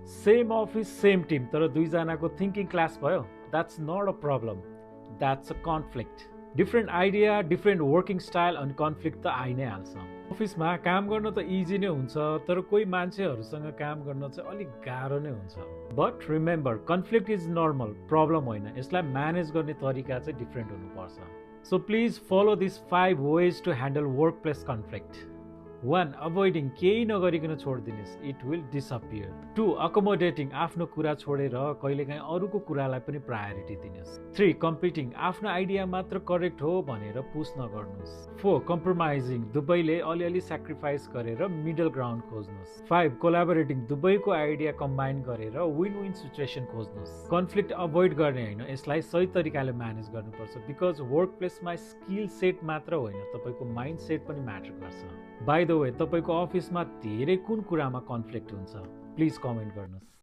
Same office same team तर दुईजनाको thinking class भयो, that's not a problem, that's a conflict. Different idea, different working style अनि conflict त आइ नै हाल्छ। अफिसमा काम गर्न त इजी नै हुन्छ, तर कोही मान्छेहरूसँग काम गर्न चाहिँ अलिक गाह्रो नै हुन्छ। But remember, conflict is normal, problem होइन। यसलाई म्यानेज गर्ने तरिका चाहिँ डिफ्रेन्ट हुनुपर्छ। So please follow this 5 ways to handle workplace conflict। 1. Avoiding, केही नगरिकन छोडिदिनुहोस्, इट विल डिसअपियर। 2. Accommodating, आफ्नो कुरा छोडेर कहिलेकाहीँ अरूको कुरालाई पनि प्रायोरिटी दिनुहोस्। 3. Competing, आफ्नो आइडिया मात्र करेक्ट हो भनेर पुश नगर्नुहोस्। 4. Compromising, दुवैले अलिअलि सेक्रिफाइस गरेर मिडल ग्राउन्ड खोज्नुहोस्। 5. Collaborating, दुवैको आइडिया कम्बाइन गरेर विन विन सिचुएसन खोज्नुहोस्। कन्फ्लिक्ट अभोइड गर्ने होइन, यसलाई सही तरिकाले म्यानेज गर्नुपर्छ, बिकज वर्क प्लेसमा स्किल सेट मात्र होइन, तपाईँको माइन्ड सेट पनि म्याटर गर्छ। बाइ द वे, तपाईँको अफिसमा धेरै कुन कुरामा कन्फ्लिक्ट हुन्छ? प्लिज कमेन्ट गर्नुहोस्।